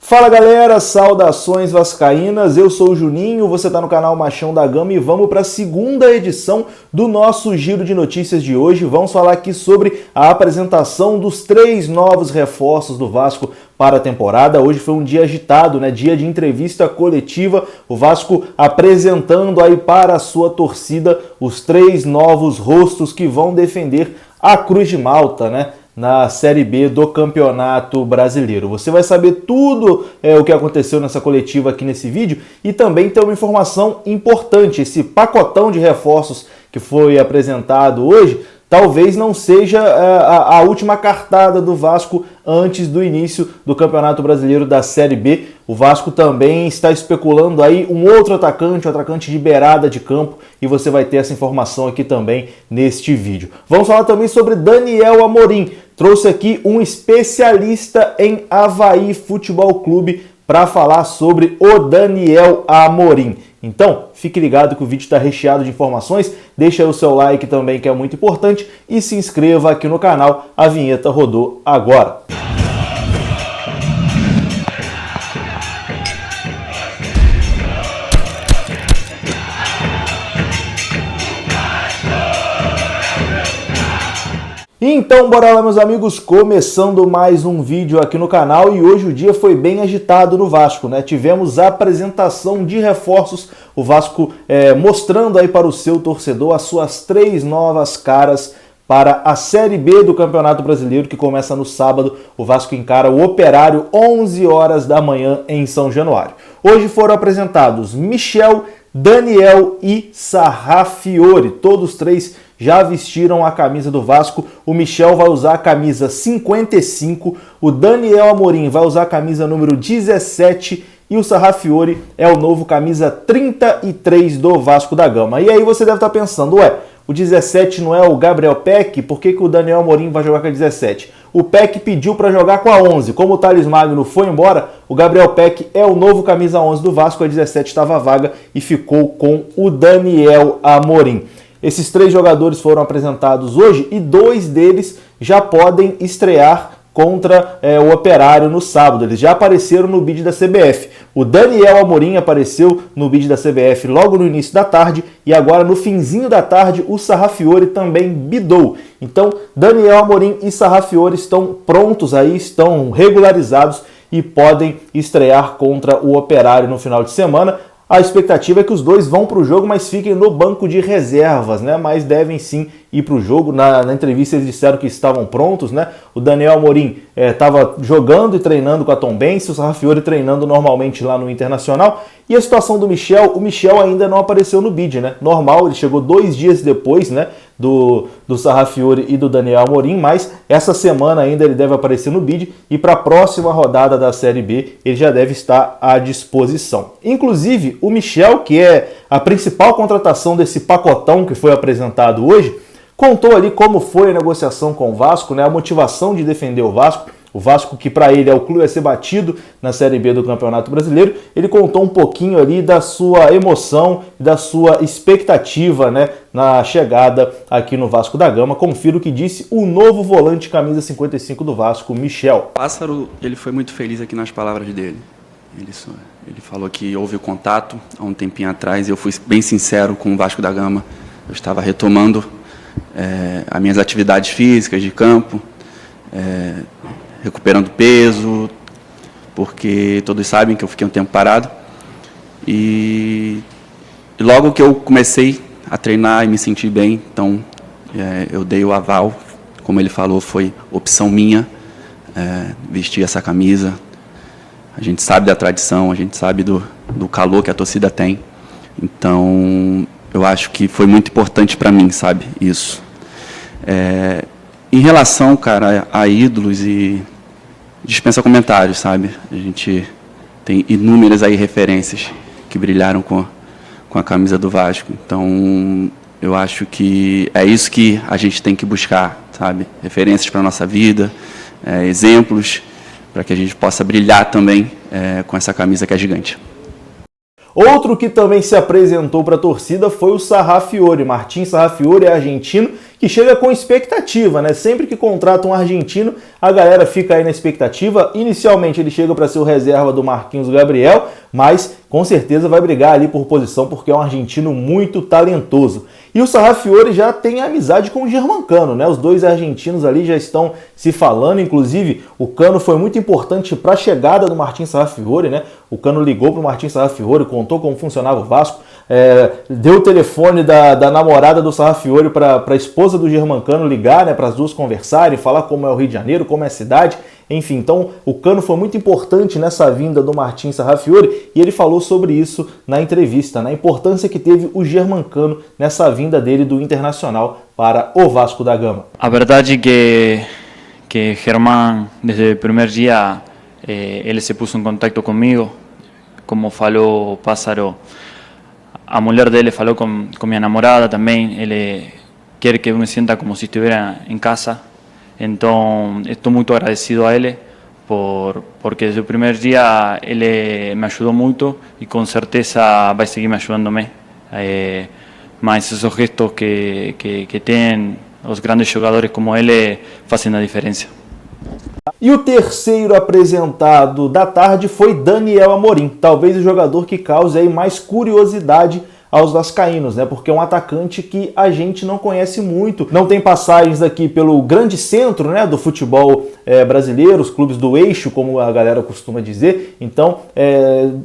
Fala galera, saudações vascaínas, eu sou o Juninho, você está no canal Machão da Gama e vamos para a segunda edição do nosso Giro de Notícias de hoje. Vamos falar aqui sobre a apresentação dos 3 novos reforços do Vasco para a temporada. Hoje foi um dia agitado, né? Dia de entrevista coletiva, o Vasco apresentando aí para a sua torcida os 3 novos rostos que vão defender a Cruz de Malta, né? Na Série B do Campeonato Brasileiro. Você vai saber tudo o que aconteceu nessa coletiva aqui nesse vídeo e também tem uma informação importante. Esse pacotão de reforços que foi apresentado hoje talvez não seja a última cartada do Vasco antes do início do Campeonato Brasileiro da Série B. O Vasco também está especulando aí um atacante de beirada de campo, e você vai ter essa informação aqui também neste vídeo. Vamos falar também sobre Daniel Amorim. Trouxe aqui um especialista em Avaí Futebol Clube para falar sobre o Daniel Amorim. Então, fique ligado que o vídeo está recheado de informações, deixa aí o seu like também, que é muito importante, e se inscreva aqui no canal. A vinheta rodou agora. Então, bora lá, meus amigos, começando mais um vídeo aqui no canal, e hoje o dia foi bem agitado no Vasco, né? Tivemos a apresentação de reforços, o Vasco mostrando aí para o seu torcedor as suas 3 novas caras para a Série B do Campeonato Brasileiro, que começa no sábado. O Vasco encara o Operário 11 horas da manhã em São Januário. Hoje foram apresentados Michel, Daniel e Sarrafiori, todos 3 já vestiram a camisa do Vasco. O Michel vai usar a camisa 55, o Daniel Amorim vai usar a camisa número 17 e o Sarrafiori é o novo camisa 33 do Vasco da Gama. E aí você deve estar pensando, o 17 não é o Gabriel Peck? Por que o Daniel Amorim vai jogar com a 17? O Peck pediu para jogar com a 11. Como o Thales Magno foi embora, o Gabriel Peck é o novo camisa 11 do Vasco. A 17 estava vaga e ficou com o Daniel Amorim. Esses 3 jogadores foram apresentados hoje e 2 deles já podem estrear contra o Operário no sábado. Eles já apareceram no bid da CBF. O Daniel Amorim apareceu no bid da CBF logo no início da tarde e agora no finzinho da tarde o Sarrafiori também bidou. Então Daniel Amorim e Sarrafiori estão prontos aí, estão regularizados e podem estrear contra o Operário no final de semana. A expectativa é que os 2 vão para o jogo, mas fiquem no banco de reservas, né? Mas devem sim ir para o jogo. Na entrevista eles disseram que estavam prontos, né? O Daniel Amorim estava jogando e treinando com a Tombense, o Sarrafiori treinando normalmente lá no Internacional. E a situação do Michel, o Michel ainda não apareceu no bid, né? Normal, ele chegou 2 dias depois, né? Do Sarrafiori e do Daniel Amorim, mas essa semana ainda ele deve aparecer no bid e para a próxima rodada da Série B ele já deve estar à disposição. Inclusive, o Michel, que é a principal contratação desse pacotão que foi apresentado hoje, contou ali como foi a negociação com o Vasco, né? A motivação de defender o Vasco. O Vasco, que para ele é o clube a ser batido na Série B do Campeonato Brasileiro, ele contou um pouquinho ali da sua emoção, da sua expectativa, né, na chegada aqui no Vasco da Gama. Confira o que disse o novo volante camisa 55 do Vasco, Michel. O Pássaro, ele foi muito feliz aqui nas palavras dele. Ele falou que houve o contato há um tempinho atrás e eu fui bem sincero com o Vasco da Gama. Eu estava retomando as minhas atividades físicas de campo, recuperando peso, porque todos sabem que eu fiquei um tempo parado. E logo que eu comecei a treinar e me sentir bem, então eu dei o aval, como ele falou, foi opção minha vestir essa camisa. A gente sabe da tradição, a gente sabe do calor que a torcida tem. Então, eu acho que foi muito importante para mim, sabe, isso. Em relação, cara, a ídolos e dispensa comentários, sabe? A gente tem inúmeras aí referências que brilharam com a camisa do Vasco. Então, eu acho que é isso que a gente tem que buscar, sabe? Referências para a nossa vida, exemplos, para que a gente possa brilhar também com essa camisa que é gigante. Outro que também se apresentou para a torcida foi o Sarrafiori. Martín Sarrafiori é argentino, que chega com expectativa, né? Sempre que contrata um argentino, a galera fica aí na expectativa. Inicialmente ele chega para ser o reserva do Marquinhos Gabriel, mas com certeza vai brigar ali por posição, porque é um argentino muito talentoso. E o Sarrafiori já tem amizade com o Germancano, né? Os dois argentinos ali já estão se falando, inclusive o Cano foi muito importante para a chegada do Martín Sarrafiori, né? O Cano ligou para o Martín Sarrafiori, contou como funcionava o Vasco, deu o telefone da namorada do Sarrafiori para a esposa do Germancano ligar, né? Para as duas conversarem, falar como é o Rio de Janeiro, como é a cidade. Enfim, então o Cano foi muito importante nessa vinda do Martín Sarrafiori e ele falou sobre isso na entrevista, na importância que teve o Germancano nessa vinda dele do Internacional para o Vasco da Gama. A verdade é que Germán, desde o primeiro dia, ele se pôs em contato comigo, como falou o Pássaro. A mulher dele falou com minha namorada também, ele quer que eu me sinta como se estivesse em casa. Então, estou muito agradecido a ele, porque desde o primeiro dia ele me ajudou muito e com certeza vai seguir me ajudando-me. Mas esses gestos que têm os grandes jogadores como ele fazem a diferença. E o terceiro apresentado da tarde foi Daniel Amorim, talvez o jogador que cause aí mais curiosidade aos vascaínos, né? Porque é um atacante que a gente não conhece muito, não tem passagens aqui pelo grande centro, né, do futebol brasileiro, os clubes do eixo, como a galera costuma dizer. Então,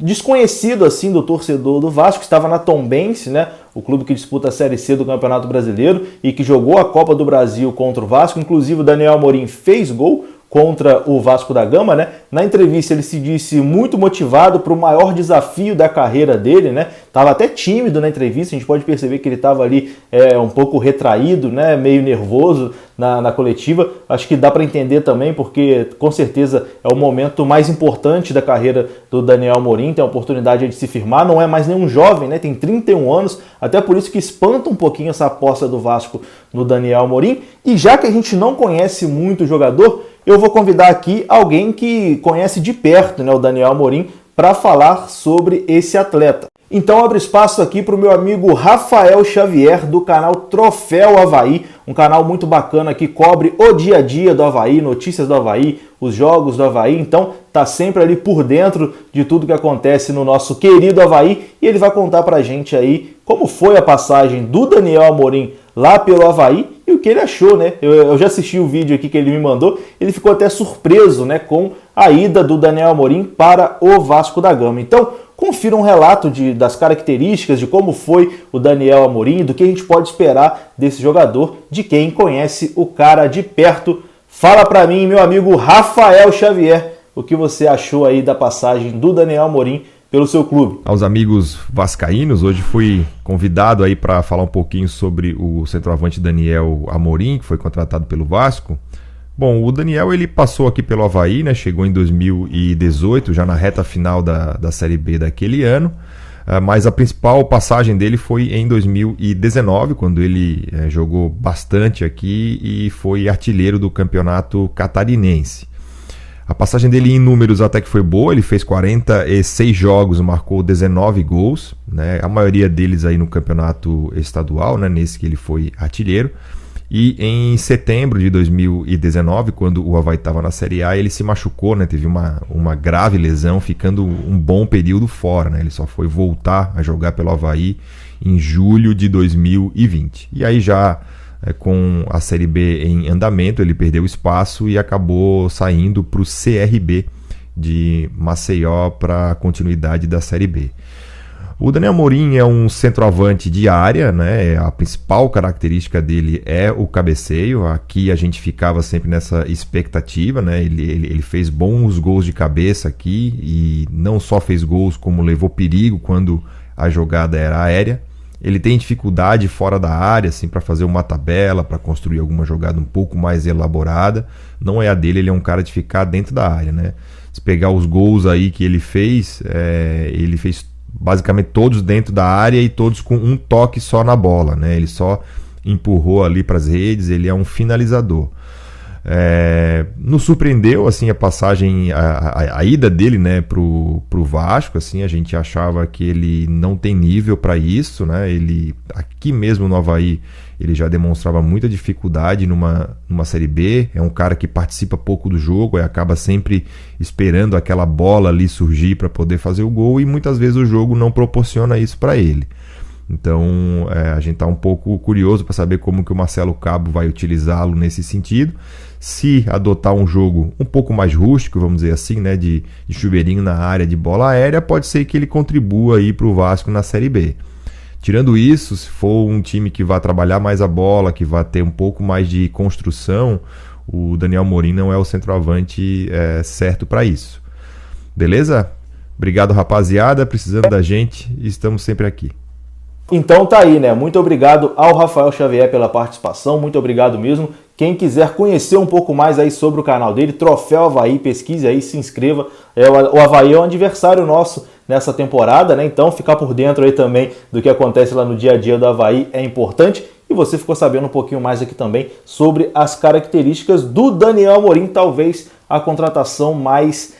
desconhecido assim do torcedor do Vasco, estava na Tombense, né, o clube que disputa a Série C do Campeonato Brasileiro e que jogou a Copa do Brasil contra o Vasco. Inclusive o Daniel Amorim fez gol contra o Vasco da Gama, né? Na entrevista ele se disse muito motivado para o maior desafio da carreira dele, né? Tava até tímido na entrevista, a gente pode perceber que ele estava ali um pouco retraído, né? Meio nervoso na coletiva. Acho que dá para entender também, porque com certeza é o momento mais importante da carreira do Daniel Amorim, tem a oportunidade de se firmar, não é mais nenhum jovem, né? Tem 31 anos, até por isso que espanta um pouquinho essa aposta do Vasco no Daniel Amorim. E já que a gente não conhece muito o jogador, eu vou convidar aqui alguém que conhece de perto, né, o Daniel Amorim, para falar sobre esse atleta. Então abre espaço aqui para o meu amigo Rafael Xavier, do canal Troféu Avaí, um canal muito bacana que cobre o dia a dia do Avaí, notícias do Avaí, os jogos do Avaí. Então tá sempre ali por dentro de tudo que acontece no nosso querido Avaí e ele vai contar para a gente aí como foi a passagem do Daniel Amorim lá pelo Avaí e o que ele achou, né? Eu já assisti o vídeo aqui que ele me mandou, ele ficou até surpreso, né, com a ida do Daniel Amorim para o Vasco da Gama. Então, confira um relato das características, de como foi o Daniel Amorim, do que a gente pode esperar desse jogador, de quem conhece o cara de perto. Fala para mim, meu amigo Rafael Xavier, o que você achou aí da passagem do Daniel Amorim pelo seu clube. Aos amigos vascaínos, hoje fui convidado aí para falar um pouquinho sobre o centroavante Daniel Amorim, que foi contratado pelo Vasco. Bom, o Daniel ele passou aqui pelo Avaí, né? Chegou em 2018, já na reta final da Série B daquele ano, mas a principal passagem dele foi em 2019, quando ele jogou bastante aqui e foi artilheiro do campeonato catarinense. A passagem dele em números até que foi boa, ele fez 46 jogos, marcou 19 gols, né? A maioria deles aí no campeonato estadual, né? Nesse que ele foi artilheiro. E em setembro de 2019, quando o Avaí estava na Série A, ele se machucou, né? Teve uma grave lesão, ficando um bom período fora, né? Ele só foi voltar a jogar pelo Avaí em julho de 2020. E aí já com a Série B em andamento, ele perdeu espaço e acabou saindo para o CRB de Maceió para a continuidade da Série B. O Daniel Amorim é um centroavante de área, né? A principal característica dele é o cabeceio. Aqui a gente ficava sempre nessa expectativa, né? Ele fez bons gols de cabeça aqui e não só fez gols, como levou perigo quando a jogada era aérea. Ele tem dificuldade fora da área, assim, para fazer uma tabela, para construir alguma jogada um pouco mais elaborada. Não é a dele, ele é um cara de ficar dentro da área, né? Se pegar os gols aí que ele fez basicamente todos dentro da área e todos com um toque só na bola, né? Ele só empurrou ali para as redes, ele é um finalizador. Nos surpreendeu assim a passagem, a ida dele, né, pro Vasco. Assim, a gente achava que ele não tem nível para isso, né? Ele aqui mesmo no Avaí ele já demonstrava muita dificuldade numa Série B. É um cara que participa pouco do jogo e acaba sempre esperando aquela bola ali surgir para poder fazer o gol, e muitas vezes o jogo não proporciona isso para ele. Então a gente está um pouco curioso para saber como que o Marcelo Cabo vai utilizá-lo nesse sentido. Se adotar um jogo um pouco mais rústico, vamos dizer assim, né, de chuveirinho na área, de bola aérea, pode ser que ele contribua aí para o Vasco na Série B. Tirando isso, se for um time que vai trabalhar mais a bola, que vai ter um pouco mais de construção, o Daniel Amorim não é o centroavante certo para isso. Beleza? Obrigado, rapaziada. Precisando da gente, estamos sempre aqui. Então tá aí, né? Muito obrigado ao Rafael Xavier pela participação, muito obrigado mesmo. Quem quiser conhecer um pouco mais aí sobre o canal dele, Troféu Avaí, pesquise aí, se inscreva. O Avaí é um adversário nosso nessa temporada, né? Então ficar por dentro aí também do que acontece lá no dia a dia do Avaí é importante. E você ficou sabendo um pouquinho mais aqui também sobre as características do Daniel Amorim, talvez a contratação mais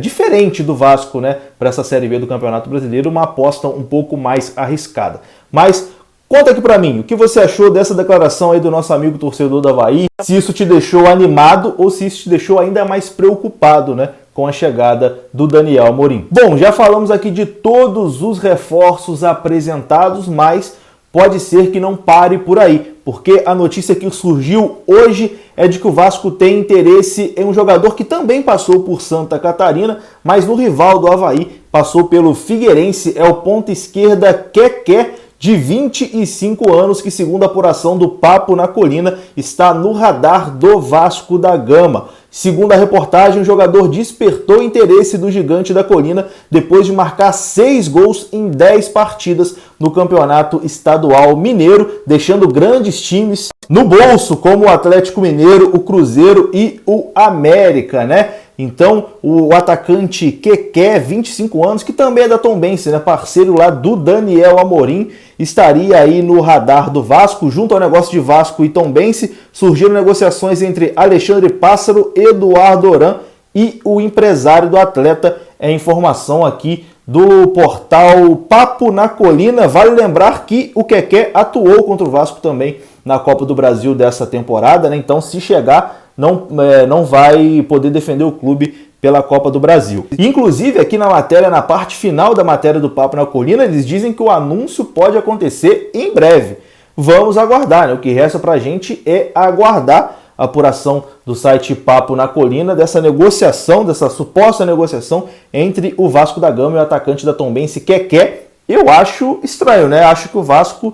diferente do Vasco, né, para essa Série B do Campeonato Brasileiro, uma aposta um pouco mais arriscada. Mas conta aqui para mim, o que você achou dessa declaração aí do nosso amigo torcedor do Avaí? Se isso te deixou animado ou se isso te deixou ainda mais preocupado, né, com a chegada do Daniel Amorim. Bom, já falamos aqui de todos os reforços apresentados, mas pode ser que não pare por aí, porque a notícia que surgiu hoje é de que o Vasco tem interesse em um jogador que também passou por Santa Catarina, mas no rival do Avaí, passou pelo Figueirense, é o ponta esquerda Keké, de 25 anos, que segundo a apuração do Papo na Colina, está no radar do Vasco da Gama. Segundo a reportagem, o jogador despertou interesse do Gigante da Colina depois de marcar 6 gols em 10 partidas no Campeonato Estadual Mineiro, deixando grandes times no bolso, como o Atlético Mineiro, o Cruzeiro e o América, né? Então, o atacante Keké, 25 anos, que também é da Tombense, né, parceiro lá do Daniel Amorim, estaria aí no radar do Vasco. Junto ao negócio de Vasco e Tombense, surgiram negociações entre Alexandre Pássaro, Eduardo Oran e o empresário do atleta. É informação aqui do portal Papo na Colina. Vale lembrar que o Keké atuou contra o Vasco também na Copa do Brasil dessa temporada, né? Então, se chegar, não vai poder defender o clube pela Copa do Brasil. Inclusive, aqui na matéria, na parte final da matéria do Papo na Colina, eles dizem que o anúncio pode acontecer em breve. Vamos aguardar, né? O que resta pra gente é aguardar a apuração do site Papo na Colina dessa negociação, dessa suposta negociação entre o Vasco da Gama e o atacante da Tombense, Keké. Eu acho estranho, né? Acho que o Vasco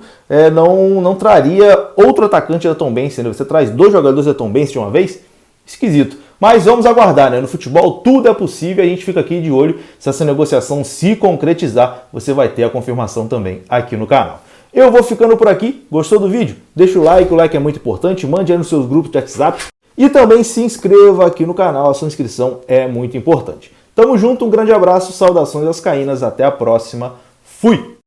não traria outro atacante da Tombense, né? Você traz 2 jogadores da Tombense de uma vez? Esquisito. Mas vamos aguardar, né? No futebol tudo é possível, a gente fica aqui de olho. Se essa negociação se concretizar, você vai ter a confirmação também aqui no canal. Eu vou ficando por aqui. Gostou do vídeo? Deixa o like é muito importante. Mande aí nos seus grupos de WhatsApp. E também se inscreva aqui no canal, a sua inscrição é muito importante. Tamo junto, um grande abraço, saudações vascaínas, até a próxima. Fui!